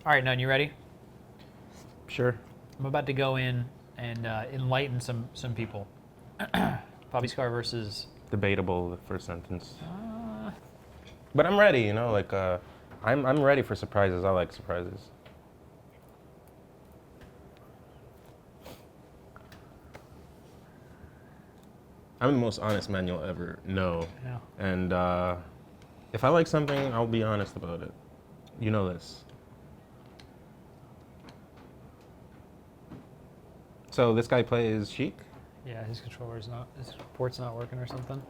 All right, None, you ready? Sure. I'm about to go in and enlighten some people. Bobby Scar versus... Debatable, the first sentence. But I'm ready, you know, like, I'm ready for surprises. I like surprises. I'm the most honest man you'll ever know. Yeah. And if I like something, I'll be honest about it. You know this. So this guy plays Sheik? Yeah, his controller's not, his port's not working or something.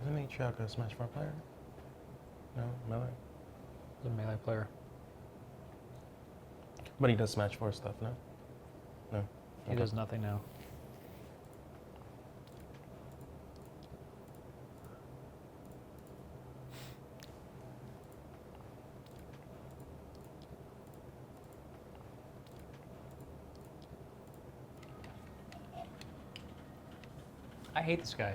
Isn't he Chuck a Smash 4 player? No, melee? He's a melee player. But he does Smash 4 stuff, no? No. He does nothing now. I hate this guy.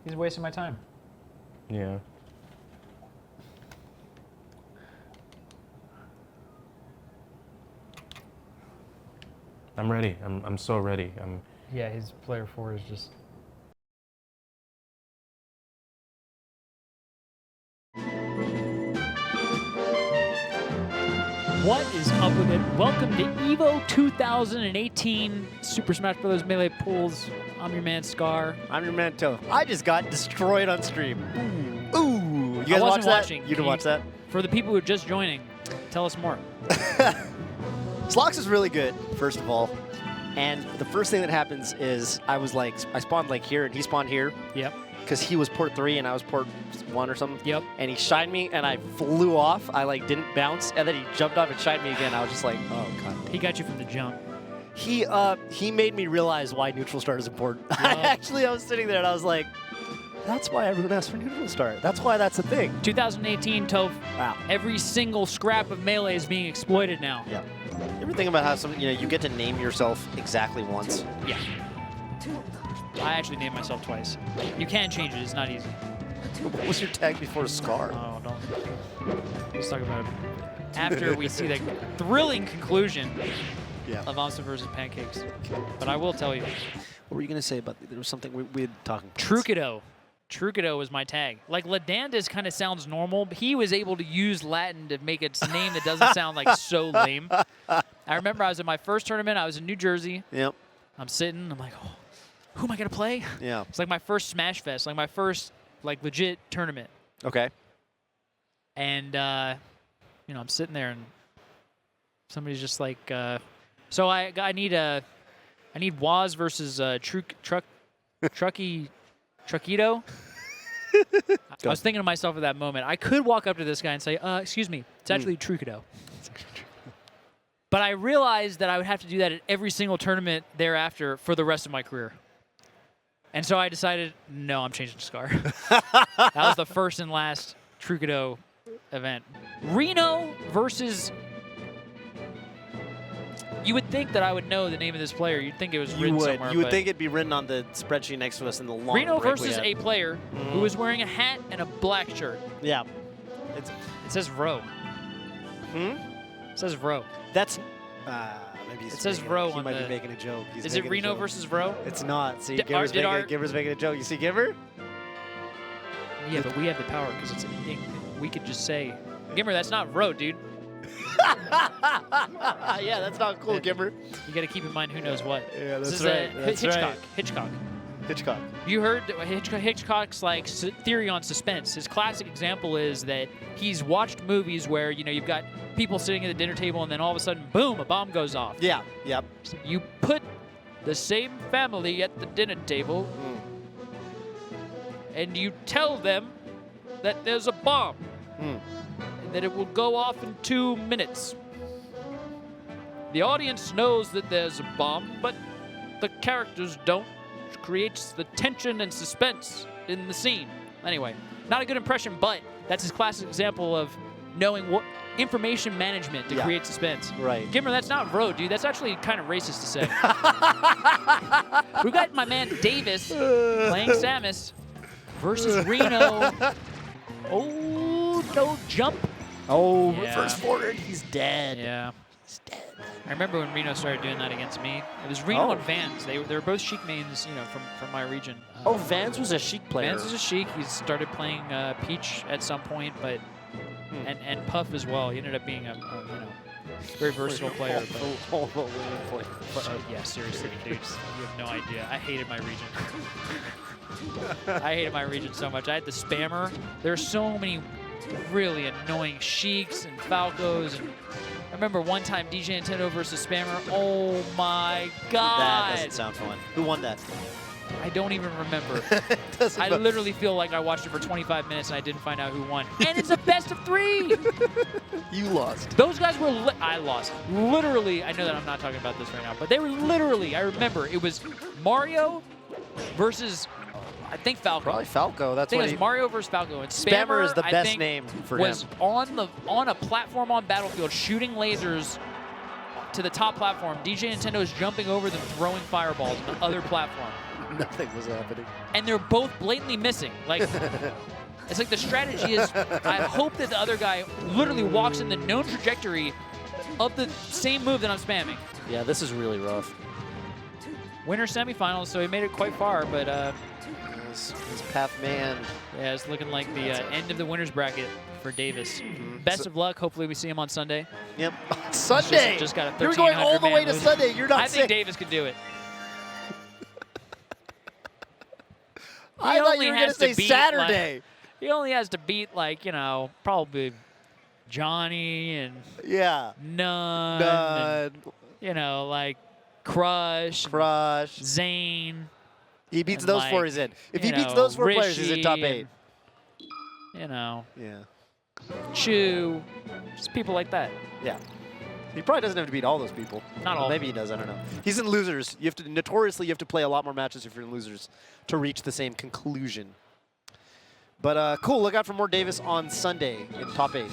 He's wasting my time. Yeah. I'm ready. I'm so ready. Yeah, his player 4 is just... What is up with it? Welcome to EVO 2018 Super Smash Bros. Melee Pools. I'm your man Scar. I'm your man Toph. I just got destroyed on stream. Ooh. You guys I wasn't watch that? watching. You didn't watch that? For the people who are just joining, tell us more. Slox is really good, first of all. And the first thing that happens is I spawned like here and he spawned here. Yep. Because he was port 3 and I was port 1 or something. Yep. And he shined me and I flew off. I like didn't bounce and then he jumped off and shined me again. I was just like, oh god. He got you from the jump. He made me realize why neutral start is important. I was sitting there and I was like, that's why everyone asks for neutral start. That's why that's a thing. 2018 Toph. Wow. Every single scrap of Melee is being exploited now. Yeah. You ever think about how you get to name yourself exactly once? Yeah. I actually named myself twice. You can change it, it's not easy. What was your tag before Scar? Oh, don't. Let's talk about it after we see the thrilling conclusion of Amsa versus Pancakes. But I will tell you. What were you going to say about, there was something we had talking. Trucido. Trucido was my tag. Like, Ladandis kind of sounds normal, but he was able to use Latin to make its name that doesn't sound like so lame. I remember I was in my first tournament. I was in New Jersey. Yep. I'm sitting. I'm like, oh, who am I going to play? Yeah. It's like my first Smash Fest, like my first like legit tournament. Okay. And, you know, I'm sitting there and somebody's just like, so I need Waz versus Truckito. I was thinking to myself at that moment, I could walk up to this guy and say, excuse me, it's actually Trucido. But I realized that I would have to do that at every single tournament thereafter for the rest of my career. And so I decided, no, I'm changing to Scar. That was the first and last Trucido event. Reno versus... You would think that I would know the name of this player. You'd think it was written somewhere. You would think it'd be written on the spreadsheet next to us in the long Reno break versus a player who was wearing a hat and a black shirt. Yeah. It says Ro. Hmm? It says Ro. That's... maybe it says Ro on He might the... be making a joke. Is it Reno versus Ro? It's not. See, Gimmer's making a joke. You see Gimmer? Yeah, but we have the power because it's we could just say, Gimmer, that's not Ro, dude. Yeah, that's not cool, Gimmer. You got to keep in mind who knows what. Yeah, that's this is right. That's Hitchcock. right. Hitchcock. You heard Hitchcock's like theory on suspense. His classic example is that he's watched movies where you've got people sitting at the dinner table and then all of a sudden, boom, a bomb goes off. Yeah. Yep. You put the same family at the dinner table and you tell them that there's a bomb. And that it will go off in 2 minutes. The audience knows that there's a bomb, but the characters don't, which creates the tension and suspense in the scene. Anyway, not a good impression, but That's his classic example of knowing what information management to create suspense. Right. Gimmer, that's not road, dude. That's actually kind of racist to say. We've got my man Davis playing Samus versus Reno. Oh, no jump. Oh, Yeah. reverse forward. He's dead. Yeah. He's dead. I remember when Reno started doing that against me. It was Reno Oh. and Vans. They were both Sheik mains, you know, from my region. Oh, Vans was a Sheik player. Vans was a Sheik. He started playing Peach at some point, but and Puff as well. He ended up being a you know, very versatile player. But, yeah, seriously, dude, you have no idea. I hated my region. I hated my region so much. I had the spammer. There are so many really annoying Sheiks and Falcos. And I remember one time DJ Nintendo versus Spammer. Oh my God! That doesn't sound fun. Who won that? I don't even remember. I literally feel like I watched it for 25 minutes and I didn't find out who won. And it's a best of 3. You lost. Those guys were. I lost. Literally, I know that I'm not talking about this right now, but they were literally. I remember it was Mario versus. I think Falco. Probably Falco. I That's think what it was Mario versus Falco. And Spammer is the I best think, name for was him. on a platform on Battlefield shooting lasers to the top platform. DJ Nintendo is jumping over them, throwing fireballs on the other platform. Nothing was happening. And they're both blatantly missing. Like, it's like the strategy is, I hope that the other guy literally walks in the known trajectory of the same move that I'm spamming. Yeah, this is really rough. Winner semifinals, so he made it quite far, but This Path Man. yeah, it's looking like the end of the winner's bracket for Davis. Best of luck. Hopefully we see him on Sunday. Yep. Sunday. Just got a You're going all the 1,300 way man to Sunday. You're not I saying. think Davis could do it. I thought only you were going to has say to beat, Saturday. He only has to beat, like, you know, probably Johnny and Yeah. Nunn. Done. And, you know, like Crush, Crush. Zane. He beats and, those like, 4, he's in. If you he beats know, those 4 players, he's in top Rishi 8. You know, Yeah. Chu. Just people like that. Yeah. He probably doesn't have to beat all those people. Not all. Maybe he does. I don't know. He's in losers. You have to notoriously you have to play a lot more matches if you're in losers to reach the same conclusion. But cool. Look out for more Davis on Sunday in top 8.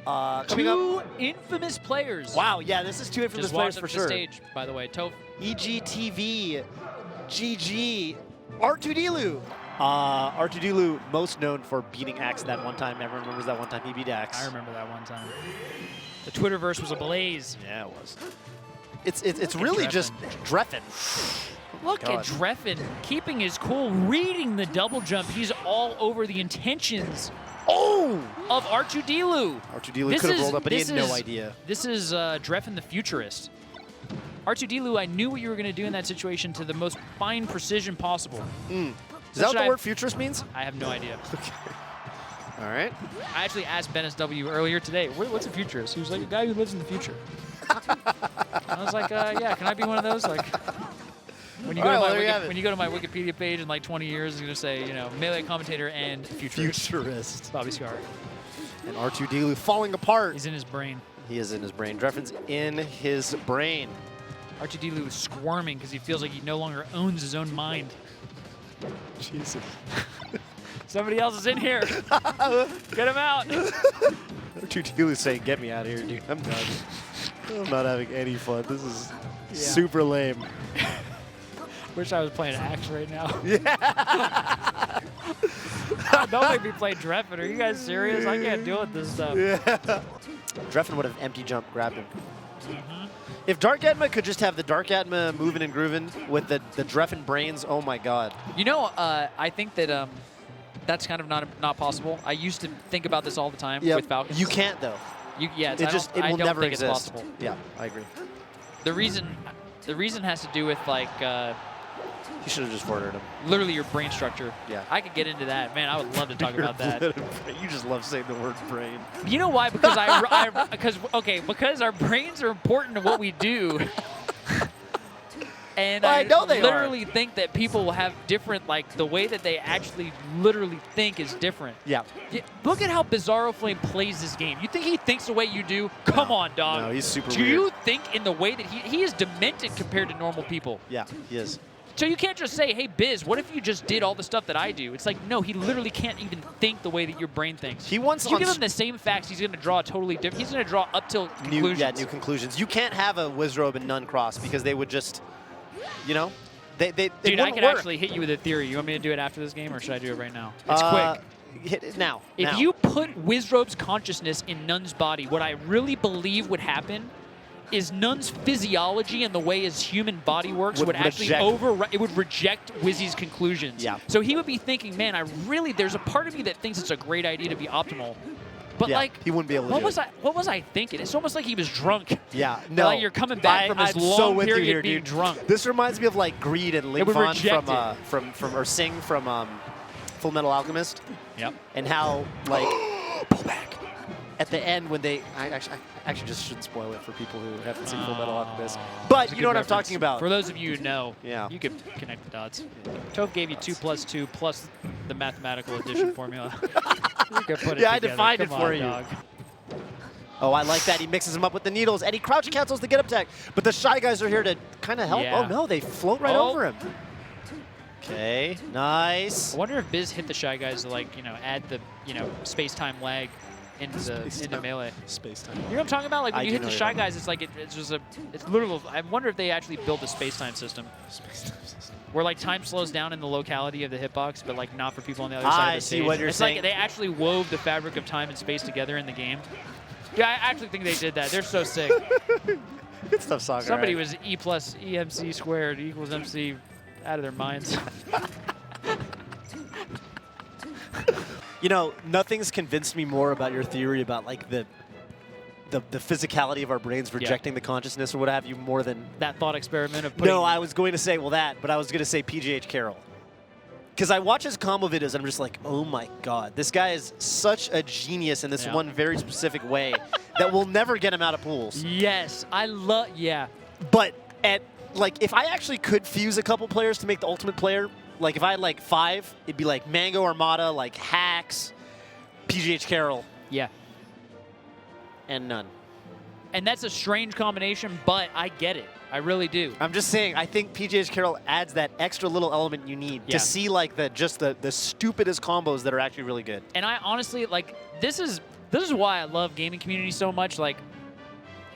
Coming up. 2 infamous players. Wow. Yeah, this is 2 infamous Just players walked for up to sure. the stage, by the way. Toph. EGTV, GG, R2D-Lu. R2D-Lu, most known for beating Axe that one time. Everyone remembers that one time he beat Axe. I remember that one time. The Twitterverse was ablaze. Yeah, it was. It's really just Dreffen. Look God. at Dreffen keeping his cool, reading the double jump. He's all over the intentions of R2D-Lu. R2D-Lu could have rolled up, but he had no idea. This is Dreffen the Futurist. R2D-Lu, I knew what you were going to do in that situation to the most fine precision possible. Is that what the word futurist means? I have no idea. All right. I actually asked Bennis W earlier today, what's a futurist? He was like, a guy who lives in the future. I was like, yeah, can I be one of those? Like, when you, when you go to my Wikipedia page in like 20 years, it's going to say, you know, melee commentator and futurist. Futurist. Bobby Scar. And R2D-Lu falling apart. He's in his brain. He is in his brain. Dreffen's in his brain. R2D-Lu is squirming because he feels like he no longer owns his own mind. Jesus. Somebody else is in here. Get him out. R2D-Lu saying, get me out of here, dude. I'm done. I'm not having any fun. This is super lame. Wish I was playing Axe right now. Yeah. Don't make me play Dreffen. Are you guys serious? I can't deal with this stuff. Yeah. Dreffen would have empty jump grabbed him. If Dark Atma could just have the Dark Atma moving and grooving with the Dreffen brains, oh my god. You know, I think that that's kind of not possible. I used to think about this all the time with Falcons. You can't though. Yeah, It will never exist. It's possible. Yeah, I agree. The reason has to do with like You should have just forwarded him. literally your brain structure. Yeah. I could get into that. Man, I would love to talk about that. You just love saying the word brain. You know why? Because because our brains are important to what we do. And I know they literally think that people will have different, like, the way that they actually literally think is different. Yeah. Look at how Bizarro Flame plays this game. You think he thinks the way you do? Come on, dog. No, he's super Do weird. you think in the way that he is demented compared to normal people? Yeah, he is. So you can't just say, hey, Biz, what if you just did all the stuff that I do? It's like, no, he literally can't even think the way that your brain thinks. He wants you give him the same facts, he's going to draw totally different. He's going to draw up till conclusions. New conclusions. You can't have a Wizrobe and Nun cross because they would just, you know, they Dude, I wouldn't can work. actually hit you with a theory. You want me to do it after this game, or should I do it right now? It's quick. Hit it now. If you put Wizrobe's consciousness in Nun's body, what I really believe would happen is Nun's physiology and the way his human body works would actually it would reject Wizzy's conclusions. Yeah. So he would be thinking, man, there's a part of me that thinks it's a great idea to be optimal. But like, he wouldn't be able to what was I thinking? It's almost like he was drunk. Yeah, no. Like you're coming back from this long period of being drunk. This reminds me of like Greed and Ling Fan from Sing from Full Metal Alchemist. Yep. And how like pull back at the end when they I actually just shouldn't spoil it for people who haven't seen Full Metal Alchemist. But you know what I'm talking about. For those of you who know, yeah, you could connect the dots. Toph gave you 2 + 2 plus the mathematical addition formula. You could put it I together. defined Come it for on, you. Dog. Oh, I like that. He mixes them up with the needles, and he crouch cancels the get-up tech. But the Shy Guys are here to kind of help. Yeah. Oh, no, they float right over him. Okay, nice. I wonder if Biz hit the Shy Guys to, like, add the, space-time lag into melee. Space-time. You know what I'm talking about? Like, when you hit the Shy Guys, it's like, it's just it's literal. I wonder if they actually built a space-time system. Where, like, time slows down in the locality of the hitbox, but, like, not for people on the other side of the stage. I see what you're saying. It's like they actually wove the fabric of time and space together in the game. Yeah, I actually think they did that. They're so sick. Good stuff, Saga. Somebody was E + EMC squared = MC out of their minds. You know, nothing's convinced me more about your theory about, like, the physicality of our brains rejecting the consciousness or what have you more than... That thought experiment of putting... No, I was going to say, but I was going to say PGH Carroll. Because I watch his combo videos and I'm just like, oh my god, this guy is such a genius in this one very specific way that will never get him out of pools. Yes, I love, But if I actually could fuse a couple players to make the ultimate player, like if I had like 5, it'd be like Mango Armada, like Hacks, PGH Carroll. Yeah. And None. And that's a strange combination, but I get it. I really do. I'm just saying, I think PGH Carroll adds that extra little element you need to see like the stupidest combos that are actually really good. And I honestly, like, this is why I love gaming community so much. Like,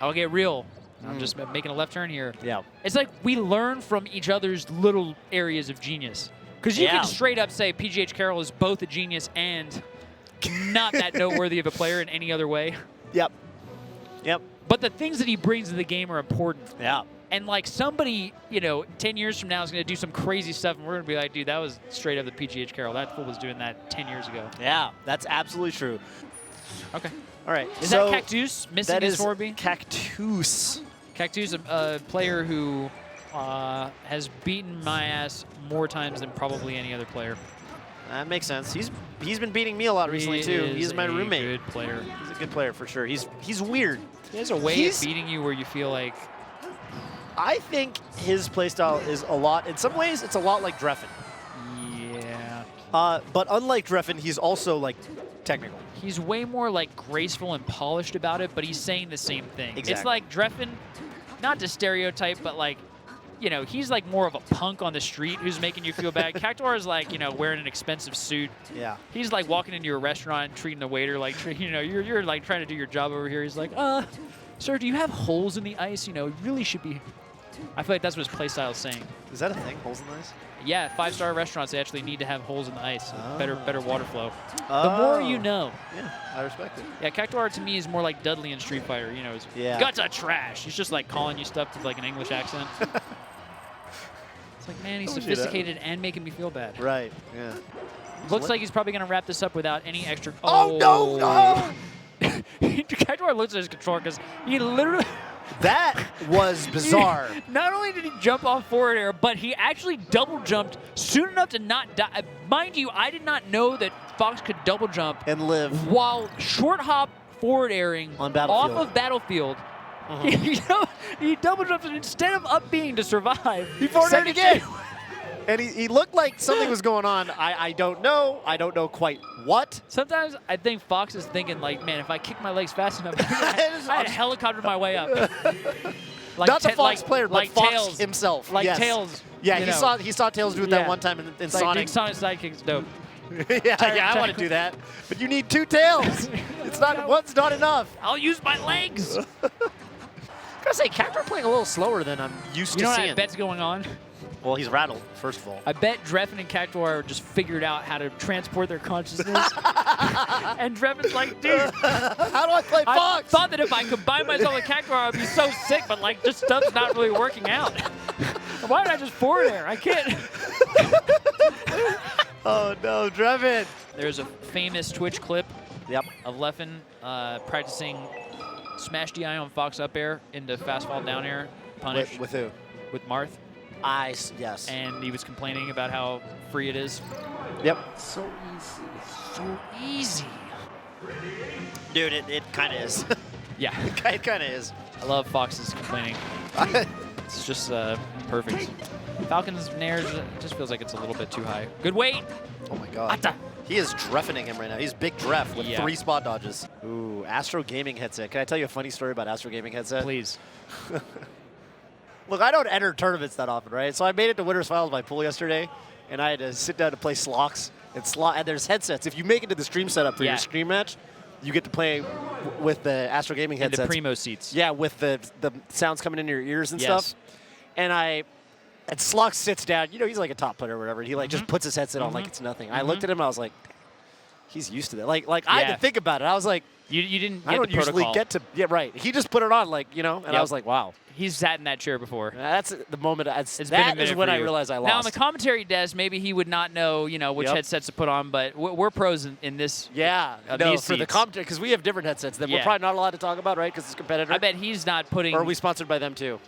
I'll get real. I'm just making a left turn here. Yeah. It's like we learn from each other's little areas of genius. Because you can straight up say PGH Carroll is both a genius and not that noteworthy of a player in any other way. Yep. But the things that he brings to the game are important. Yeah. And like somebody, 10 years from now is going to do some crazy stuff, and we're going to be like, dude, that was straight up the PGH Carroll. That fool was doing that 10 years ago. Yeah, that's absolutely true. Okay. All right. Is that Cactus missing his 4B? That is Cactus. Cactus, a player who has beaten my ass more times than probably any other player. That makes sense. He's been beating me a lot recently too. He's my roommate. Good player. He's a good player for sure. He's weird. He has a way of beating you where you feel like... I think his playstyle is a lot... In some ways, it's a lot like Dreffen. Yeah. But unlike Dreffen, he's also, like, technical. He's way more, like, graceful and polished about it, but he's saying the same thing. Exactly. It's like Dreffen, not to stereotype, but, like, he's, like, more of a punk on the street who's making you feel bad. Cactuar is, like, wearing an expensive suit. Yeah. He's, like, walking into a restaurant, treating the waiter like, you're like, trying to do your job over here. He's like, sir, do you have holes in the ice? You really should be... I feel like that's what his playstyle is saying. Is that a thing, holes in the ice? Yeah, 5-star restaurants, they actually need to have holes in the ice. Better water flow. The more you know. Yeah, I respect it. Yeah, Cactuar to me is more like Dudley in Street Fighter. His guts are trash. He's just like calling you stuff with like an English accent. It's like, man, he's sophisticated and making me feel bad. Right, yeah. Looks like he's probably going to wrap this up without any extra... Oh, no! Cactuar looks at his controller because he literally... That was bizarre. Not only did he jump off forward air, but he actually double jumped soon enough to not die. Mind you, I did not know that Fox could double jump and live while short hop forward airing on Battlefield. Off of Battlefield. He double jumped, and instead of up being to survive, he forward aired again. And he looked like something was going on. I don't know. I don't know quite what. Sometimes I think Fox is thinking, like, man, if I kick my legs fast enough, I had a helicopter my way up. Like not the Fox player, but like Fox Tails himself. Like yes. Tails Yeah, you he know. saw Tails do it that one time in It's like Sonic. doing Sonic sidekicks dope. yeah, I want to do that. But you need 2 tails. It's not one's not enough. I'll use my legs. Gotta say, Cactuar playing a little slower than I'm used You to know what seeing. I bet's going on? Well, he's rattled, first of all. I bet Dreffen and Cactuar just figured out how to transport their consciousness. And Dreffen's like, dude, How do I play I Fox? thought that if I combined myself with Cactuar, I'd be so sick, but like, just stuff's not really working out. Why did I just forward air? I can't. Oh no, Dreffen. There's a famous Twitch clip Yep. of Leffen practicing smash DI on Fox up air into fast fall down air punish With who? with Marth. Yes. And he was complaining about how free it is. Yep. So easy. So easy. Dude, it kind of is. Yeah. It kind of is. I love Fox's complaining. It's just perfect. Falcon's Nair's just feels like it's a little bit too high. Good weight. Oh my god. Atta. He is dreffening him right now. He's big Dreff with Yeah. 3 spot dodges. Ooh, Astro Gaming headset. Can I tell you a funny story about Astro Gaming headset? Please. Look, I don't enter tournaments that often, right? So I made it to Winners Finals by pool yesterday, and I had to sit down to play Slox. And there's headsets. If you make it to the stream setup for your stream match, you get to play with the Astro Gaming In headsets. the primo seats. Yeah, with the sounds coming into your ears and Yes. stuff. And Slox sits down. You know, he's like a top player or whatever. He like just puts his headset on like it's nothing. I looked at him and I was like, he's used to that. Like I had Yeah. to think about it. I was like, You didn't get I don't the protocol. usually get to. Yeah, right. He just put it on, like, you know, and I Yep. was like, wow. He's sat in that chair before. That's the moment. It's been a That minute is when for I you. realized I lost. Now on the commentary desk, maybe he would not know, which Yep. headsets to put on, but we're pros in this. yeah, these no, for the seats. commentary, because we have different headsets that we're Yeah. probably not allowed to talk about, right? Because it's competitor. I bet he's not putting. Or are we sponsored by them too?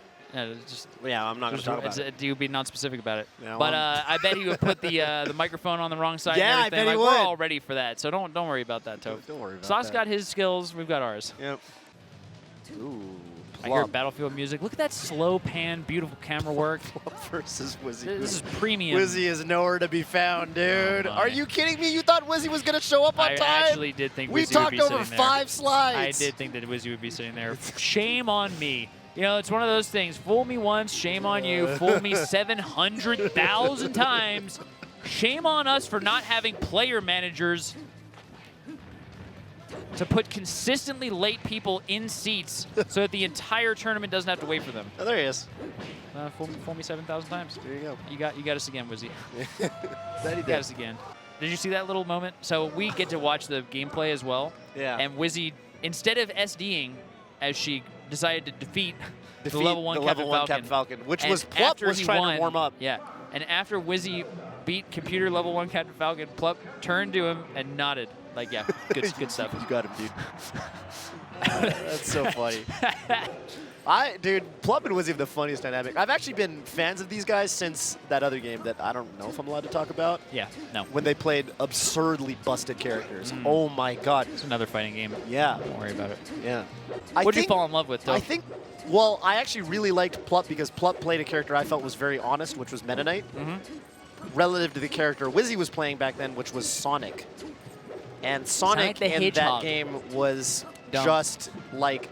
Just Yeah, I'm not going to talk about it. you would be non-specific about it. Yeah, but well, I bet he would put the microphone on the wrong side. Yeah, and I everything. bet he like, We're would. all ready for that, so don't worry about that, Toph. Don't worry about Slox that. got his skills. We've got ours. Yep. Ooh. I hear Battlefield music. Look at that slow pan, beautiful camera work. versus Wizzy. This is premium. Wizzy is nowhere to be found, dude. Oh, my. Are you kidding me? You thought Wizzy was going to show up on I time? actually did think We Wizzy would talked be over sitting there. 5 slides. I did think that Wizzy would be sitting there. Shame on me. It's one of those things. Fool me once, shame on you. Fool me 700,000 times. Shame on us for not having player managers to put consistently late people in seats so that the entire tournament doesn't have to wait for them. Oh, there he is. Fool me 7,000 times. There you go. You got us again, Wizzy. That he You got us again. Did you see that little moment? So we get to watch the gameplay as well. Yeah. And Wizzy, instead of SDing, as she decided to defeat the Defeat level 1 the Captain level 1 Falcon. Captain Falcon, which And was Plup after was he trying won, to warm up. Yeah. And after Wizzy beat computer level 1 Captain Falcon, Plup turned to him and nodded. Like, yeah, good stuff. You got him, dude. That's so funny. Dude, Plup and Wizzy have the funniest dynamic. I've actually been fans of these guys since that other game that I don't know if I'm allowed to talk about. Yeah, no. When they played absurdly busted characters. Oh my god. It's another fighting game. Yeah. Don't worry about it. Yeah. What did you fall in love with, though? I think, well, I actually really liked Plup because Plup played a character I felt was very honest, which was Meta Knight, relative to the character Wizzy was playing back then, which was Sonic. And Sonic the in Hedgehog. that game was Dumb. just like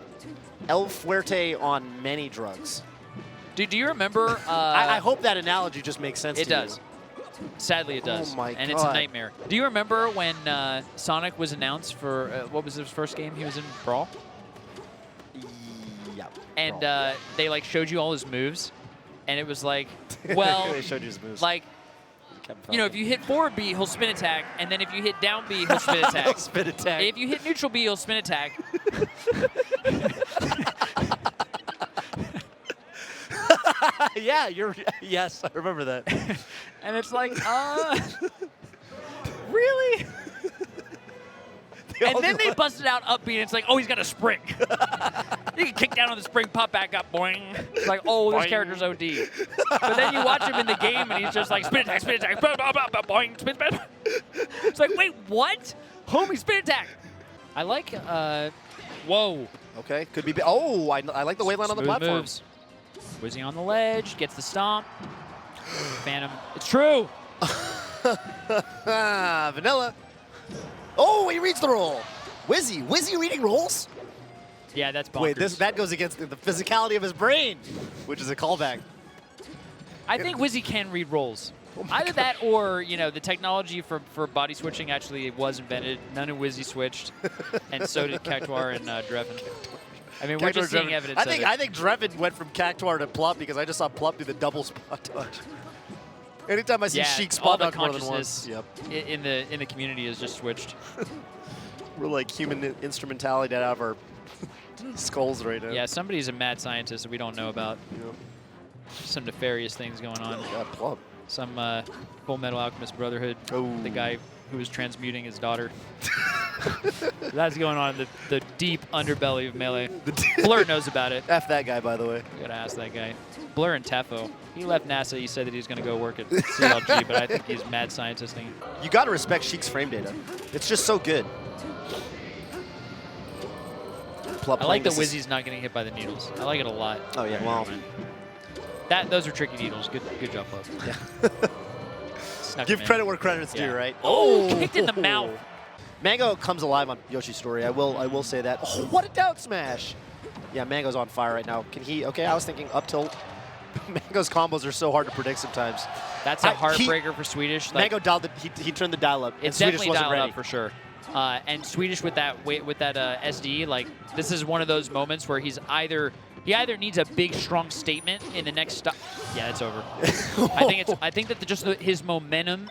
El Fuerte on many drugs. Do you remember? I hope that analogy just makes sense It to you. does. Sadly, it does. Oh my and it's a God. nightmare. Do you remember when Sonic was announced for, what was his first game? He was in Brawl? Yeah. And they like showed you all his moves, and it was like, well, They showed you his moves. like, if you hit forward B, he'll spin attack, and then if you hit down B, he'll spin attack. Spin attack. If you hit neutral B, he'll spin attack. Yeah, yes, I remember that. And it's like, really? And then they busted out up B, and it's like, oh, he's got a spring. You can kick down on the spring, pop back up, boing. It's like, oh, this Boing. character's OD. But then you watch him in the game, and he's just like, spin attack, boing, spin, spin. It's like, wait, what? Homie, spin attack. I like, whoa. Okay, could be. Oh, I like the weight line on the Smooth platform. moves. Wizzy on the ledge, gets the stomp. Phantom. It's true. Vanilla. Oh, he reads the roll. Wizzy reading rolls? Yeah, that's bonkers. Wait, that goes against the physicality of his brain, which is a callback. I think Wizzy can read rolls. Either that or, you know, the technology for body switching actually was invented. None of Wizzy switched, and so did Cactuar and Drevin. I mean, we're just seeing evidence of it. I think Drevin went from Cactuar to Plum because I just saw Plum do the double spot dodge. Anytime I see Sheik spot dodge more than once, in the community is just switched. We're like human instrumentality out of our skulls right now. Yeah, somebody's a mad scientist that we don't know about. Yep. Some nefarious things going on. Oh, God, Plum. Some Full Metal Alchemist Brotherhood. Oh. The guy who was transmuting his daughter. That's going on in the deep underbelly of Melee. Blur knows about it. F that guy, by the way. Gotta ask that guy. Blur and Tefo. He left NASA. He said that he was going to go work at CLG, but I think he's mad scientisting. You got to respect Sheik's frame data. It's just so good. I like that Wizzy's not getting hit by the needles. I like it a lot. Oh, yeah. Well, those are tricky needles. Good job, Plug. Yeah. Give credit where credit's due, right? Oh, kicked in the mouth. Mango comes alive on Yoshi's story. I will say that. Oh, what a down smash! Yeah, Mango's on fire right now. Can he? Okay, I was thinking up tilt. Mango's combos are so hard to predict sometimes. That's a heartbreaker for Swedish. Like, Mango dialed he turned the dial up. It's and definitely Swedish dialed wasn't ready. up for sure. And Swedish with that SD, like this is one of those moments where he either needs a big strong statement in the next stop. Yeah, it's over. I think that his momentum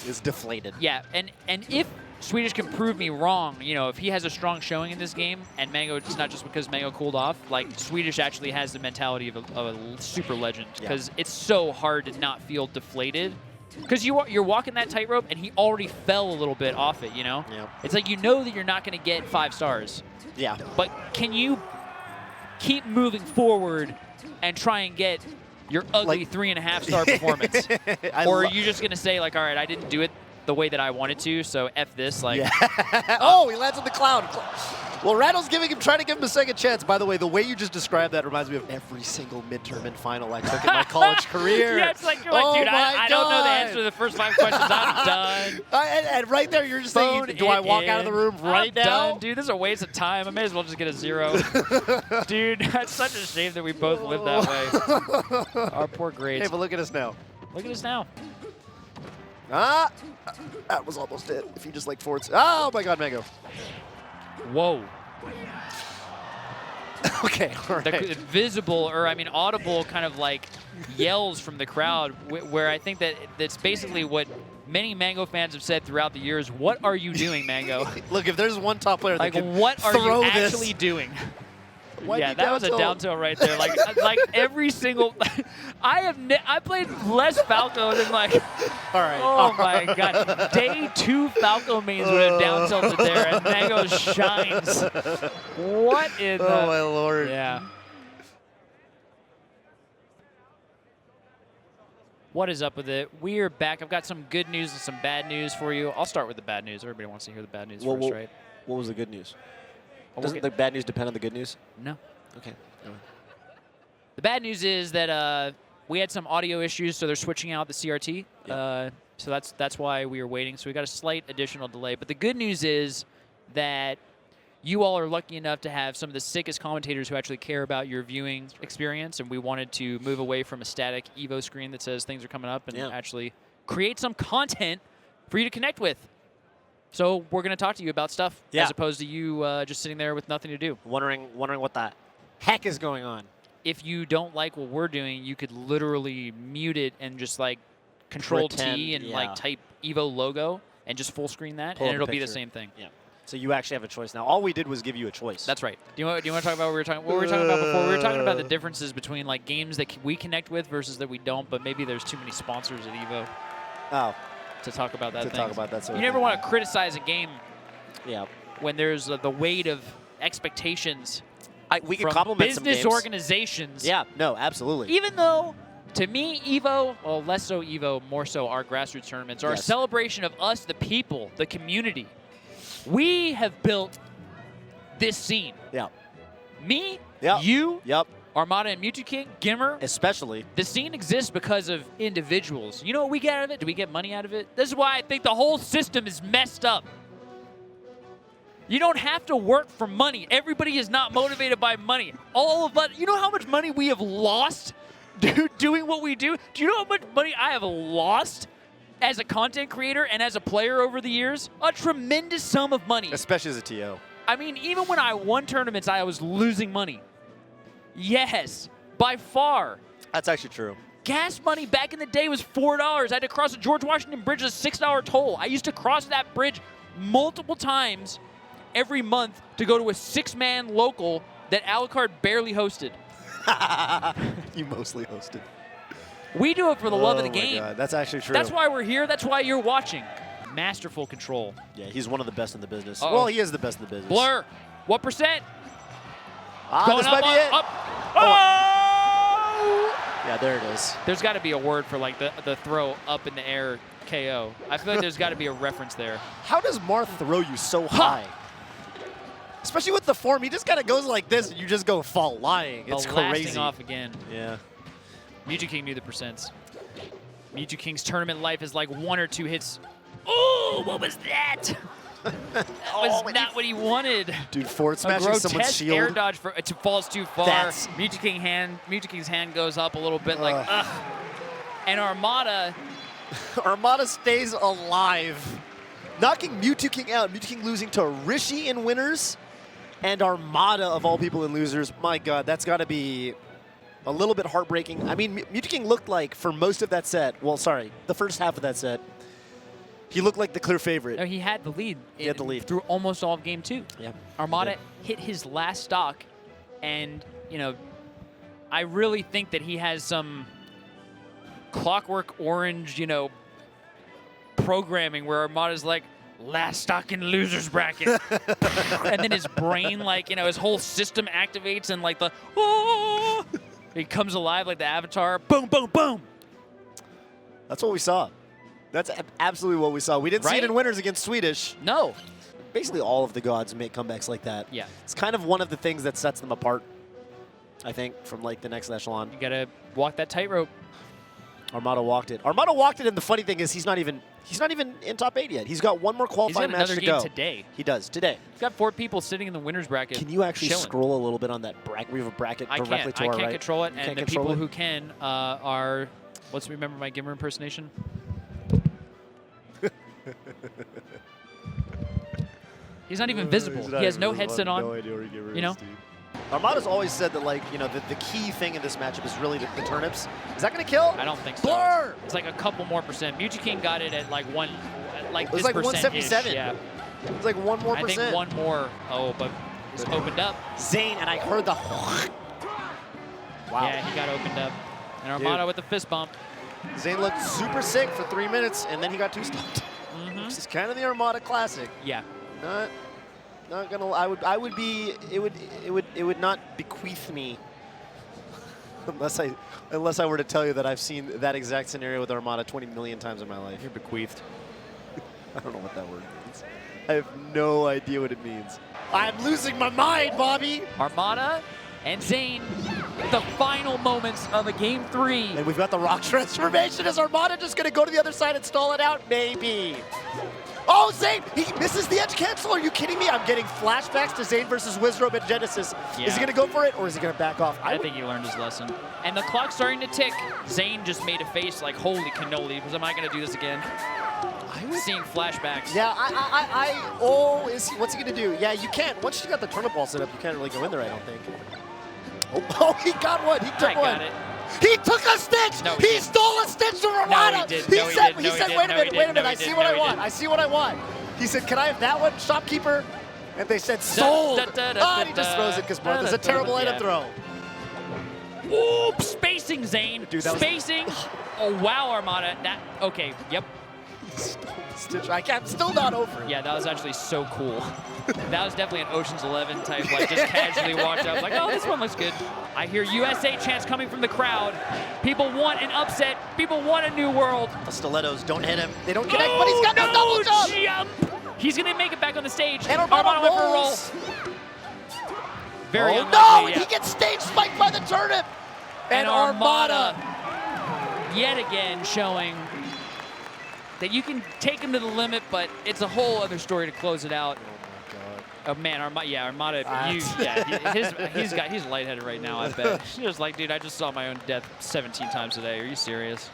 is deflated. Yeah, and if Swedish can prove me wrong, you know, if he has a strong showing in this game, and Mango, it's not just because Mango cooled off, like Swedish actually has the mentality of a super legend, because it's so hard to not feel deflated. Because you're walking that tightrope, and he already fell a little bit off it, you know? Yeah. It's like you know that you're not going to get 5 stars. Yeah. But can you keep moving forward and try and get your ugly 3.5 star performance? Or are you just going to say, like, all right, I didn't do it the way that I wanted to, so F this? Like, oh, he lands on the cloud. Well, Randall's trying to give him a second chance. By the way, the way you just described that reminds me of every single midterm and final I took in my college career. Yeah, it's like, you're like, dude, I don't know the answer to the first 5 questions. I'm done. And right there, you're just saying, do I walk out of the room right now? Done. Dude, this is a waste of time. I may as well just get a 0. Dude, that's such a shame that we both live that way. Our poor grades. Hey, but look at us now. Look at us now. Ah! That was almost it. If you just like forwards. Oh, my God, Mango. Whoa. Okay, all right. The visible, or I mean audible kind of like yells from the crowd, where I think that that's basically what many Mango fans have said throughout the years. What are you doing, Mango? Look, if there's one top player like, that can what are you this? actually doing? Why yeah, that was a down tilt right there. Like every single, I played less Falco than like. All right. Oh my God! Day 2 Falco mains would have down tilted there, and Mango shines. What in the? Oh my Lord! Yeah. What is up with it? We're back. I've got some good news and some bad news for you. I'll start with the bad news. Everybody wants to hear the bad news first, right? What was the good news? Doesn't the bad news depend on the good news? No. Okay. The bad news is that we had some audio issues, so they're switching out the CRT. Yep. So that's why we were waiting. So we got a slight additional delay. But the good news is that you all are lucky enough to have some of the sickest commentators who actually care about your viewing experience, and we wanted to move away from a static EVO screen that says things are coming up and actually create some content for you to connect with. So we're going to talk to you about stuff as opposed to you just sitting there with nothing to do. Wondering what the heck is going on. If you don't like what we're doing, you could literally mute it and just like Control T and like type EVO logo and just full screen that, and it'll be the same thing. Yeah. So you actually have a choice now. All we did was give you a choice. That's right. Do you want to talk about what we were talking about before? We were talking about the differences between like games that we connect with versus that we don't, but maybe there's too many sponsors at EVO. Oh. To talk about that. Sort you never want to criticize a game. Yeah. When there's the weight of expectations. We can from compliment some business games. organizations. Yeah. No. Absolutely. Even though, to me, EVO, well, less so EVO, more so our grassroots tournaments, are a celebration of us, the people, the community. We have built this scene. Yeah. Me. Yep. You. Yep. Armada and Mewtwo King, Gimmer. Especially. The scene exists because of individuals. You know what we get out of it? Do we get money out of it? This is why I think the whole system is messed up. You don't have to work for money. Everybody is not motivated by money. All of us, you know how much money we have lost doing what we do. Do you know how much money I have lost as a content creator and as a player over the years? A tremendous sum of money. Especially as a TO. I mean, even when I won tournaments, I was losing money. Yes, by far. That's actually true. Gas money back in the day was $4. I had to cross the George Washington Bridge with a $6 toll. I used to cross that bridge multiple times every month to go to a 6-man local that Alucard barely hosted. You mostly hosted. We do it for the love of the game. God, that's actually true. That's why we're here. That's why you're watching. Masterful control. Yeah, he's one of the best in the business. Uh-oh. Well, he is the best in the business. Blur. What percent? Going this might be it. Up. Oh! Yeah, there it is. There's got to be a word for like the throw up in the air KO. I feel like there's got to be a reference there. How does Marth throw you so high? Especially with the form, he just kind of goes like this, and you just go flying. It's Blasting crazy. off again. Yeah. Mewtwo King knew the percents. Mewtwo King's tournament life is like 1 or 2 hits. Oh, what was that? That was not what he wanted. Dude, forward A smashing someone's grotesque shield. air dodge for it falls too far. That's- Mewtwo King's hand goes up a little bit like ugh. And Armada. Armada stays alive. Knocking Mewtwo King out. Mewtwo King losing to Rishi in winners. And Armada, of all people, in losers. My God, that's got to be a little bit heartbreaking. I mean, Mewtwo King looked like, for most of that set, well, sorry, the first half of that set, he looked like the clear favorite. No, he had the lead. He had the lead. Through almost all of game 2. Yeah. Armada hit his last stock, and, you know, I really think that he has some Clockwork Orange, you know, programming where Armada's like, last stock in losers bracket. And then his brain, like, you know, his whole system activates and like the, oh, he comes alive like the Avatar. Boom, boom, boom. That's what we saw. That's absolutely what we saw. We didn't see it Right? in winners against Swedish. No. Basically, all of the gods make comebacks like that. Yeah. It's kind of one of the things that sets them apart, I think, from like the next echelon. You got to walk that tightrope. Armada walked it. Armada walked it, and the funny thing is he's not even in top 8 yet. He's got one more He's qualifying got match another to game go. today. He does, today. He's got 4 people sitting in the winner's bracket. Can you actually chilling. scroll a little bit on that bracket? We have a bracket directly to I our can't right. control it, You and can't the control people it? who can are, let's remember my Gimmer impersonation. He's not even visible. He has no headset on. No idea where Gimmer you know? is, dude. Armada's always said that, like, you know, the key thing in this matchup is really the turnips. Is that going to kill? I don't think so. Blur! It's like a couple more percent. Mewtwo King got it at like It was this like percent-ish, 177. Yeah. It's like 1 more I percent. think 1 more. Oh, but it's opened up. Zane, and I heard the wow. Yeah, he got opened up. And Armada with the fist bump. Zane looked super sick for 3 minutes, and then he got 2 stopped. Which is kind of the Armada classic. Yeah. Not gonna. I would be. It would not bequeath me unless I were to tell you that I've seen that exact scenario with Armada 20 million times in my life. You're bequeathed. I don't know what that word means. I have no idea what it means. I'm losing my mind, Bobby. Armada and Zane, the final moments of a game 3. And we've got the rock transformation. Is Armada just going to go to the other side and stall it out? Maybe. Oh, Zane! He misses the edge cancel. Are you kidding me? I'm getting flashbacks to Zane versus Wizrobe at Genesis. Yeah. Is he going to go for it, or is he going to back off? I think he learned his lesson. And the clock's starting to tick. Zane just made a face like, holy cannoli, because am I going to do this again? Seeing flashbacks. Yeah, what's he going to do? Yeah, you can't. Once you got the turnip ball set up, you can't really go in there, I don't think. Oh, he got one. He took one. Got it. He took a stitch. No, he stole a stitch from Armada. No, he did. He No, he said, didn't. No, he said, he wait a didn't. minute, No, I he see didn't. what No, I he want. didn't. I see what I want. He said, can I have that one, shopkeeper? And they said, sold. And he just throws it because Martha's a terrible item throw. Ooh, spacing Zane. Dude, that was- spacing. Oh, wow, Armada. Okay, yep. Stitch. I'm still not over it. Yeah, that was actually so cool. That was definitely an Ocean's 11 type, like just casually walked up, like, oh, this one looks good. I hear USA chants coming from the crowd. People want an upset. People want a new world. The stilettos don't hit him. They don't connect, but he's got no double jump. He's gonna make it back on the stage. And Armada went for a roll. rolls. Very Oh, unlikely, no, yeah. he gets stage spiked by the turnip. And Armada yet again showing that you can take him to the limit, but it's a whole other story to close it out. Oh, my God. Oh man, Armada. He's lightheaded right now. I bet. Just like, dude, I just saw my own death 17 times today. Are you serious?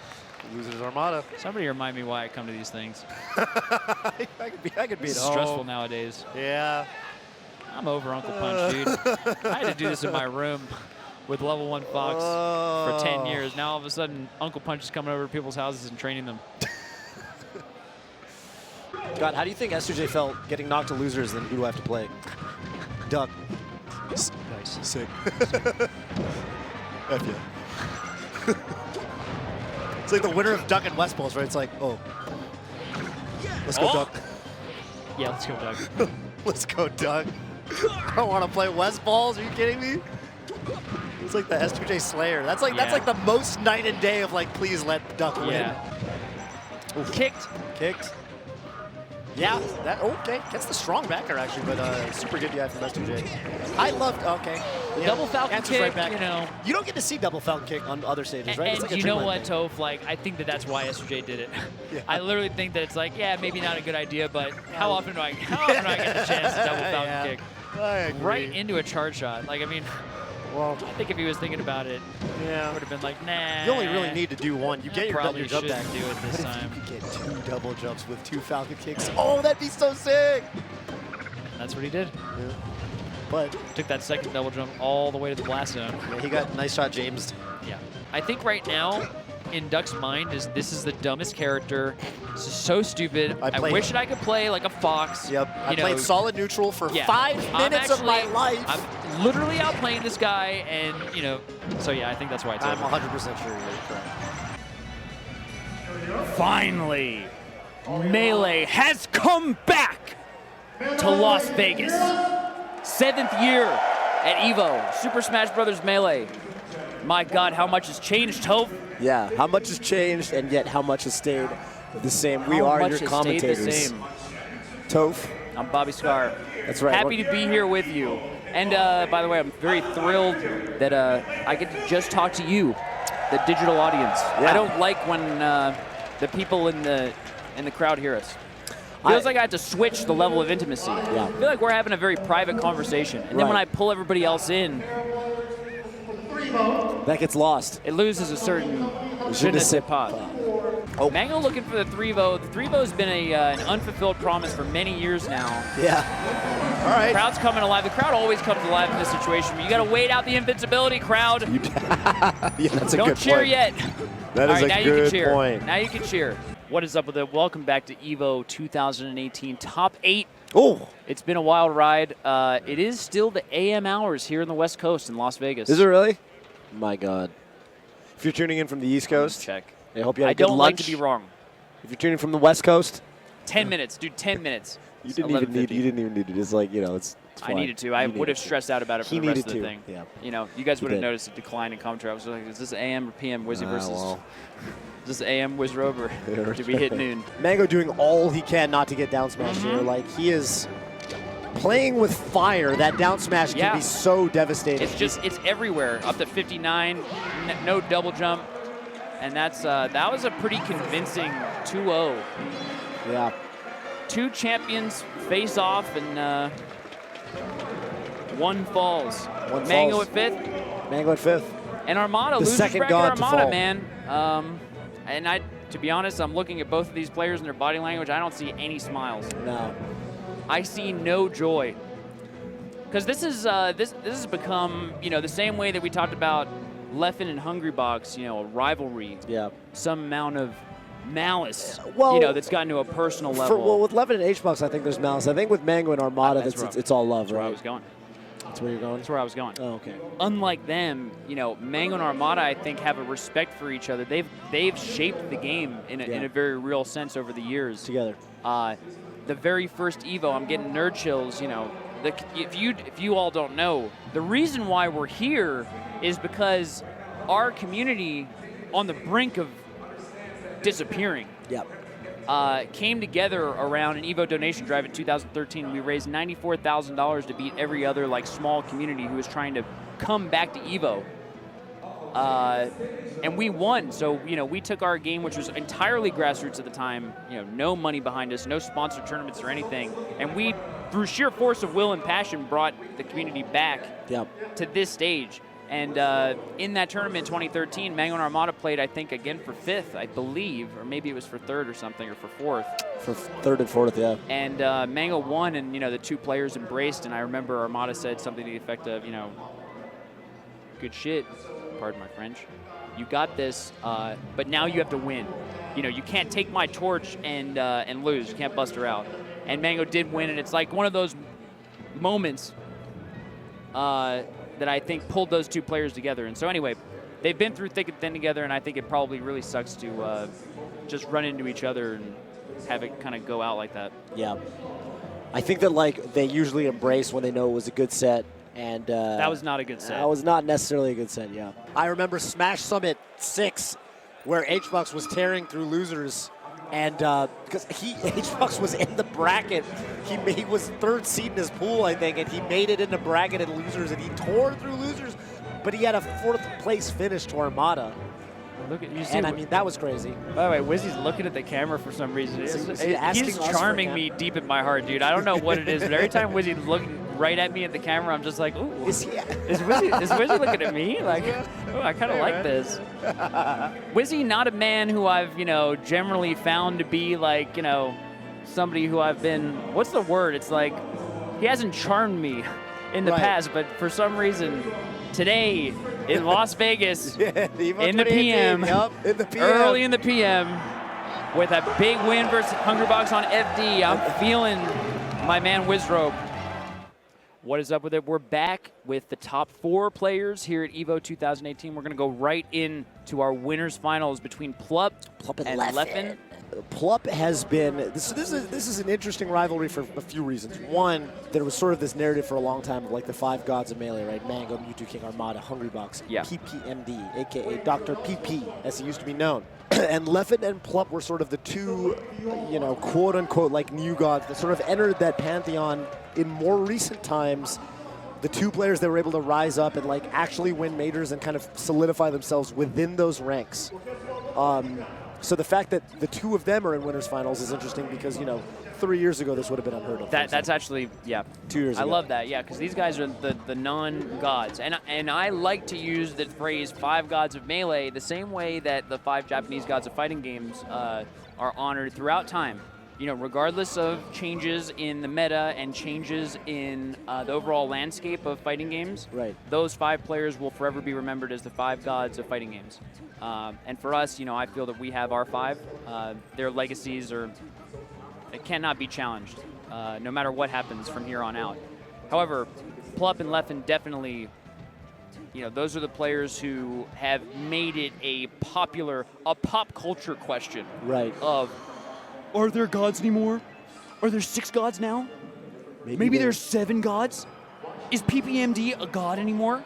Loses Armada. Somebody remind me why I come to these things. I could be It's at home. stressful nowadays. Yeah. I'm over Uncle Punch, dude. I had to do this in my room with level 1 Fox for 10 years. Now all of a sudden, Uncle Punch is coming over to people's houses and training them. God, how do you think S2J felt getting knocked to losers, then who do I have to play? Duck. Nice. Sick. F yeah. It's like the winner of Duck and West Balls, right? It's like, oh. Let's go, Duck. Yeah, let's go, Doug. Let's go, Doug. I don't want to play West Balls. Are you kidding me? It's like the S2J Slayer. That's like the most night and day of like, please let Duck win. Yeah. Oof. Kicked. Yeah, that okay. Gets the strong backer actually, but super good DI from S2J. I loved yeah, Double Falcon answers kick, right back. you know. You don't get to see double Falcon kick on other stages, right? And It's like a you know Dreamland what, thing. Toph? Like, I think that's why S2J did it. Yeah. I literally think that it's like, yeah, maybe not a good idea, but how often do I get the chance to double Falcon kick? I agree. Right into a charge shot. Like, I mean, Well, I think if he was thinking about it, yeah. would have been like, nah. You only really need to do one. You get your probably double jump back. shouldn't do it this But time. if you could get 2 double jumps with 2 Falcon kicks, oh, that'd be so sick. That's what he did. Yeah. But Took that second double jump all the way to the blast zone. yeah, he got nice shot, James. Yeah. I think right now, in Duck's mind, this is the dumbest character. This is so stupid. I wish that I could play like a Fox. Yep. I played solid neutral for 5 minutes of my life. I'm literally outplaying this guy, and so yeah, I think that's why it's I'm over. 100% sure you're correct. Finally, Melee has come back to Las Vegas. 7th year at EVO, Super Smash Bros. Melee. My God, how much has changed, Toph? Yeah, how much has changed, and yet how much has stayed the same. We are your commentators. Toph. I'm Bobby Scar. That's right. Happy to be here with you. And by the way, I'm very thrilled that I get to just talk to you, the digital audience. Yeah. I don't like when the people in the crowd hear us. Feels like I have to switch the level of intimacy. Yeah. I feel like we're having a very private conversation. And then when I pull everybody else in, that gets lost. it loses a certain je ne sais pas. Oh. Mango looking for the 3-vo. The 3-vo has been an unfulfilled promise for many years now. Yeah. All right. Crowd's coming alive. The crowd always comes alive in this situation. But you got to wait out the invincibility, crowd. Yeah, that's a Don't good cheer point. yet. That is All right, now a you good can cheer. point. Now you can cheer. What is up with it? Welcome back to EVO 2018 Top 8. Oh, It's been a wild ride. It is still the AM hours here in the West Coast in Las Vegas. is it really? My God. If you're tuning in from the East Coast, Check. I hope you had I a good don't lunch. like to be wrong. If you're tuning from the West Coast, 10 minutes, dude. 10 minutes. you It's didn't even need. 11:50. You didn't even need it. It's like it's I fine. needed to. I You would needed have to. stressed out about it for He the rest needed of the to. thing. Yeah. You guys He would have did. noticed a decline in commentary. I was like, is this AM or PM Wizzy versus? Well. Is this AM Wiz Rover? Did we hit noon? Mango doing all he can not to get down smash here. Like, he is playing with fire. That down smash Yeah. can be so devastating. It's everywhere. Up to 59, no double jump. And that was a pretty convincing 2-0. Yeah. 2 champions face off, and one falls. One Mango falls. at 5th, Mango at 5th. and Armada The loses second bracket god to Armada, fall. man. And to be honest, I'm looking at both of these players and their body language. I don't see any smiles. No. I see no joy. Because this has become, the same way that we talked about Leffen and Hungry Box, a rivalry. Yeah. Some amount of malice, Well, that's gotten to a personal level. with Levin and H-Box, I think there's malice. I think with Mango and Armada, That's where- it's all love, That's where I right? was going. That's where you're going? That's where I was going. Oh, okay. Unlike them, Mango and Armada, I think, have a respect for each other. They've shaped the game in a very real sense over the years. Together. The very first EVO, I'm getting nerd chills. If you all don't know, the reason why we're here is because our community, on the brink of disappearing, Yep. came together around an EVO donation drive in 2013. We raised $94,000 to beat every other small community who was trying to come back to EVO. And we won. So, we took our game, which was entirely grassroots at the time, no money behind us, no sponsored tournaments or anything. And we through sheer force of will and passion, brought the community back Yep. to this stage. And in that tournament in 2013, Mango and Armada played, I think, again for 5th, I believe, or maybe it was for 3rd or something, or for 4th. For 3rd and 4th, yeah. And Mango won, and the 2 players embraced. And I remember Armada said something to the effect of, good shit, pardon my French. You got this, but now you have to win. You can't take my torch and lose. You can't bust her out. And Mango did win, and it's like one of those moments that I think pulled those 2 players together. And so anyway, they've been through thick and thin together, and I think it probably really sucks to just run into each other and have it kind of go out like that. Yeah. I think that, they usually embrace when they know it was a good set. And that was not a good set. That was not necessarily a good set, yeah. I remember Smash Summit 6, where H-Bucks was tearing through losers. And because H-Bucks was in the bracket, he was 3rd seed in his pool, I think, and he made it in the bracket in losers, and he tore through losers, but he had a 4th place finish to Armada. Look at you see. And I mean, that was crazy. By the way, Wizzy's looking at the camera for some reason. He's charming me deep in my heart, dude. I don't know what it is, but every time Wizzy's looking right at me at the camera, I'm just like, ooh. Is Wizzy looking at me? Like, oh, I kind of like this. Wizzy, not a man who I've, generally found to be like, somebody who I've been, what's the word? It's like, he hasn't charmed me in the past, but for some reason, today in Las Vegas, in the PM, early in the PM, with a big win versus Hungrybox on FD, I'm feeling my man Wizrobe. What is up with it? We're back with the top 4 players here at EVO 2018. We're going to go right into our winners finals between Plup and Leffen. Plup has been, this is an interesting rivalry for a few reasons. One, there was sort of this narrative for a long time of the 5 gods of Melee, right? Mango, Mewtwo King, Armada, Hungrybox, PPMD, aka Dr. PP, as he used to be known. And Leffen and Plup were sort of the 2, quote-unquote, new gods that sort of entered that pantheon in more recent times. The 2 players that were able to rise up and actually win majors and kind of solidify themselves within those ranks. So the fact that the 2 of them are in winners finals is interesting because 3 years ago this would have been unheard of. That's actually 2 years ago. I love that, because these guys are the non-gods, and I like to use the phrase 5 gods of Melee the same way that the 5 Japanese gods of fighting games are honored throughout time. Regardless of changes in the meta and changes in the overall landscape of fighting games, those 5 players will forever be remembered as the 5 gods of fighting games. And for us, I feel that we have our 5. Their legacies it cannot be challenged, no matter what happens from here on out. However, Plup and Leffen definitely, those are the players who have made it a pop culture question. Of, are there gods anymore? Are there 6 gods now? Maybe there's 7 gods? Is PPMD a god anymore?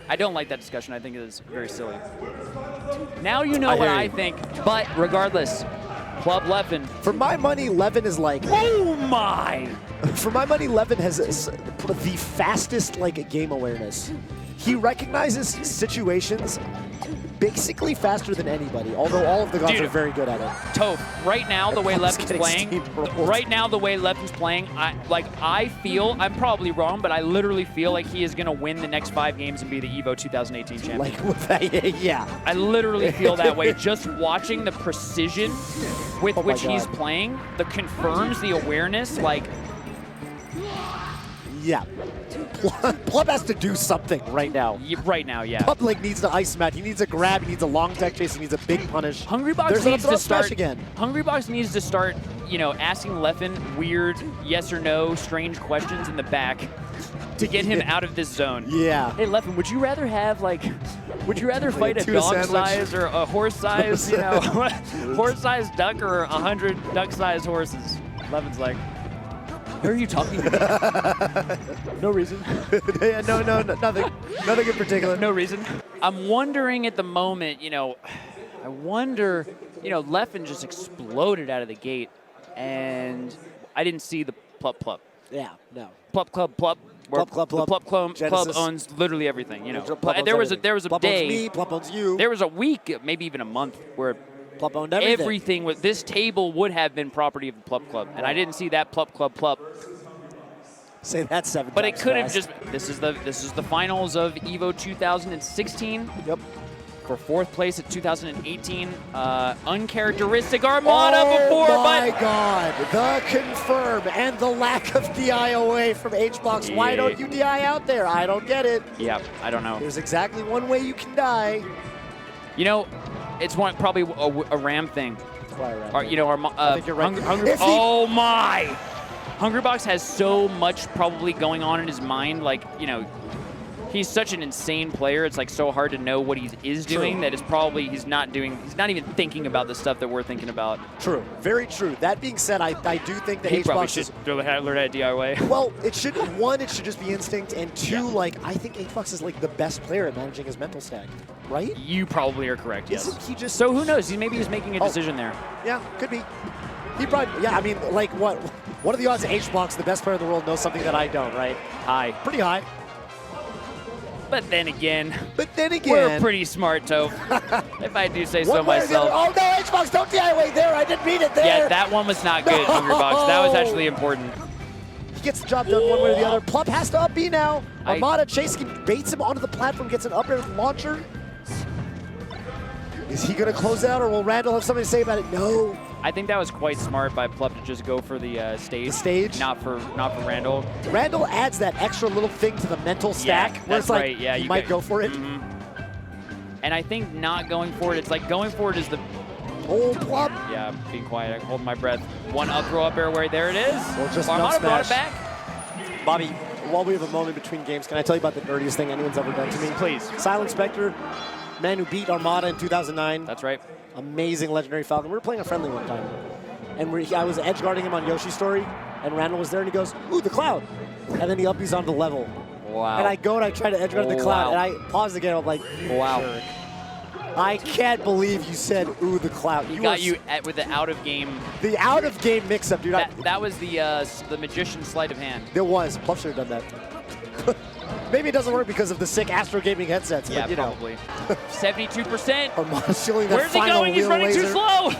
I don't like that discussion. I think it is very silly. Now you know what I think, but regardless, Plup Leffen. For my money, Leffen is oh my! For my money, Leffen has the fastest game awareness. He recognizes situations basically faster than anybody, although all of the gods are very good at it. Toph, right now the way Leffen's playing, I feel, I'm probably wrong, but I literally feel like he is going to win the next 5 games and be the EVO 2018 champion. Yeah. I literally feel that way. Just watching the precision with which he's playing, the confirms, the awareness, Yeah. Plup has to do something right now. Right now, yeah. Plup needs to ice match. He needs a grab. He needs a long tech chase. He needs a big punish. Hungrybox needs to start again. Hungrybox needs to start, asking Leffen weird yes or no strange questions in the back to get him out of this zone. Yeah. Hey Leffen, would you rather have would you rather fight a dog size or a horse size, horse size duck or 100 duck sized horses? Leffen's like, who are you talking to? No reason. Yeah, no, nothing. Nothing in particular. No reason. I'm wondering at the moment, I wonder, Leffen just exploded out of the gate, and I didn't see the Plup. Yeah, no. Plup Club. Plup Club. The Plup Club owns literally everything, There was a Plup day. Owns me, Plup owns you. There was a week, maybe even a month, where Plup owned everything. Everything with this table would have been property of the Plup Club, and I didn't see that Plup. Say that 7 But times it could have fast. just. This is the finals of EVO 2016. Yep. For 4th place at 2018. Uncharacteristic Armada before, Oh my but God, the confirm and the lack of DIOA from HBox. Why Yeah. don't you DI out there? I don't get it. yeah, I don't know. There's exactly one way you can die. You know, it's probably a RAM thing. Why, right? Or, you know, I think you're right. If he- oh my! Hungrybox has so much probably going on in his mind. Like, you know, he's such an insane player. It's like so hard to know what he is doing that it's probably he's not even thinking about the stuff that we're thinking about. True, very true. That being said, I do think that He probably HBox is. should learn how to DIY. Well, it should just be instinct, and two, like I think HBox is like the best player at managing his mental stack, right? You probably are correct. Yes. Isn't he just So who knows? Maybe he's making a decision there. Yeah, could be. He probably. Yeah, I mean, like what? What are the odds that HBox, the best player in the world, knows something that I don't? Right? High. Pretty high. But then again, We're pretty smart, Toph. If I do say so one way or the other. myself. Oh no, HBox, don't DIY there. I didn't mean it there. Yeah, that one was not good, Hungrybox. That was actually important. He gets the job done one way or the other. Plup has to up B now. I- Armada chasing him, baits him onto the platform, gets an up air launcher. Is he going to close out, or will Randall have something to say about it? No. I think that was quite smart by Plup to just go for the stage. The stage? Not for Randall. Randall adds that extra little thing to the mental stack. Yeah, where that's it's like, right. Yeah, you you might got- go for it. And I think not going for it, it's like going for it is the, Oh, Plup. yeah, being quiet, I hold my breath. One up throw up air where there it is. Or just Armada nut brought it smash. back. Bobby, while we have a moment between games, can I tell you about the nerdiest thing anyone's ever done to me? Please. Silent Spectre, man who beat Armada in 2009. That's right. Amazing legendary Falcon. We were playing a friendly one time, and I was edge guarding him on Yoshi's story, and Randall was there, and he goes, "Ooh, the cloud," and then he uppies onto the level. Wow. And I go and I try to edge guard the cloud, Wow. and I pause again. I'm like, Wow. jerk. I can't believe you said, "Ooh, the cloud." He got you with the out of game. the out of game mix up, dude. That was the magician's sleight of hand. There was. Plup should have done that. Maybe it doesn't work because of the sick Astro Gaming headsets. Yeah, but, you know. probably. 72%. Armada shielding that Where's he final going? He's wheel running laser. too slow.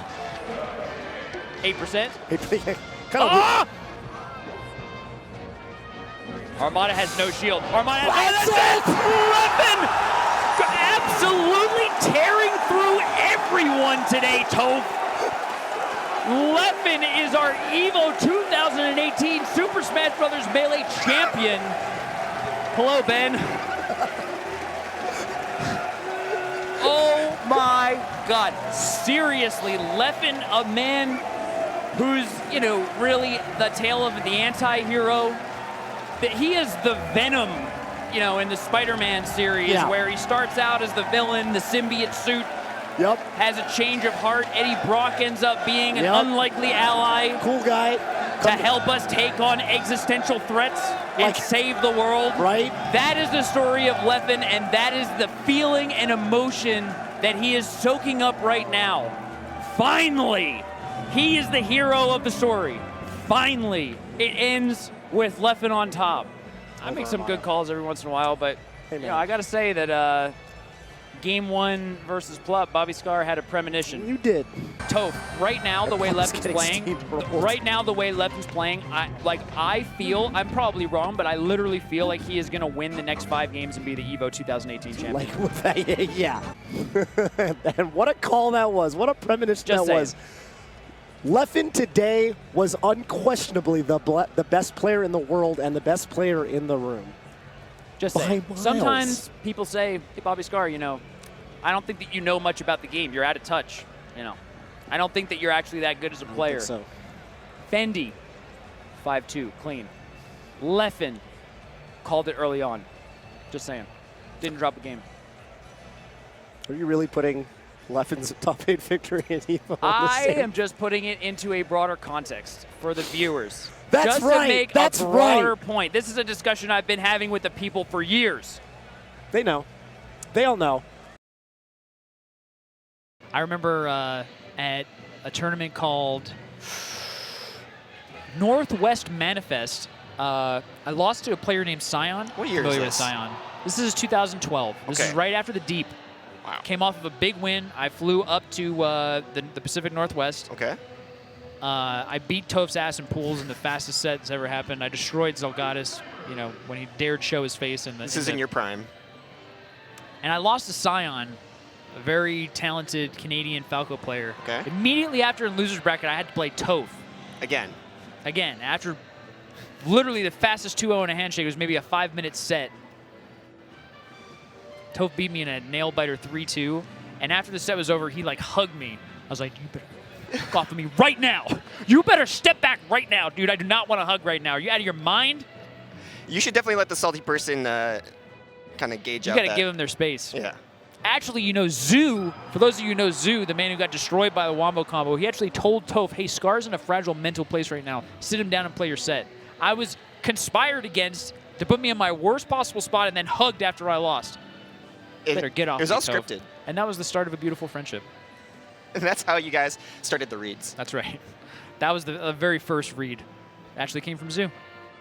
8%. kind of Ah! Armada has no shield. Armada has That's Leffen absolutely tearing through everyone today, Toph. Leffen is our EVO 2018 Super Smash Bros. Melee champion. Hello, Ben. Oh my God. Seriously, Leffen, a man who's, you know, really the tale of the anti-hero. That he is the Venom, you know, in the Spider-Man series, Yeah. where he starts out as the villain, the symbiote suit, Yep. has a change of heart. Eddie Brock ends up being an Yep. unlikely ally Cool guy. to help us take on existential threats and Like- save the world. Right? That is the story of Leffen, and that is the feeling and emotion that he is soaking up right now. Finally, he is the hero of the story. Finally, it ends with Leffen on top. I make some good calls every once in a while, but Hey, you man. know, I got to say that Game 1 versus Plup, Bobby Scar had a premonition. You did. Toph, right now the way Plup's Leffen's getting playing, steamrolled. right now the way Leffen's playing, I feel, I'm probably wrong, but I literally feel like he is going to win the next 5 games and be the EVO 2018 champion. Like, with that, yeah. And what a call that was. What a premonition Just that saying. was. Leffen today was unquestionably the best player in the world and the best player in the room. Just by saying. miles. Sometimes people say, hey, Bobby Scar, you know, I don't think that you know much about the game. You're out of touch, you know. I don't think that you're actually that good as a player. So, Fendi, 5-2, clean. Leffen called it early on. Just saying. Didn't drop a game. are you really putting Leffen's top 8 victory in EVO on the I same? am just putting it into a broader context for the viewers. That's just right. to make That's a broader right. point. This is a discussion I've been having with the people for years. They know. They all know. I remember at a tournament called Northwest Manifest, I lost to a player named Scion. What year is Familiar with this? Scion. This is 2012. This is Okay. right after the Deep. Wow. Came off of a big win. I flew up to the Pacific Northwest. Okay. I beat Toph's ass in pools in the fastest set that's ever happened. I destroyed Zelgadis, you know, when he dared show his face. This is in your prime. And I lost to Scion, a very talented Canadian Falco player. Okay. Immediately after in loser's bracket, I had to play Toph. Again, after literally the fastest 2-0 in a handshake. It was maybe a 5-minute set. Toph beat me in a nail biter 3-2. And after the set was over, he like hugged me. I was like, you better fuck off of me right now. You better step back right now, dude. I do not want to hug right now. Are you out of your mind? you should definitely let the salty person kind of gauge out You got to give them their space. Yeah. Actually, you know, Zoo, for those of you who know Zoo, the man who got destroyed by the Wombo combo, he actually told Toph, hey, Scar's in a fragile mental place right now. Sit him down and play your set. I was conspired against to put me in my worst possible spot and then hugged after I lost. Better get off It was me, all Toph. scripted. And that was the start of a beautiful friendship. And that's how you guys started the reads. That's right. That was the very first read. Actually came from Zoo.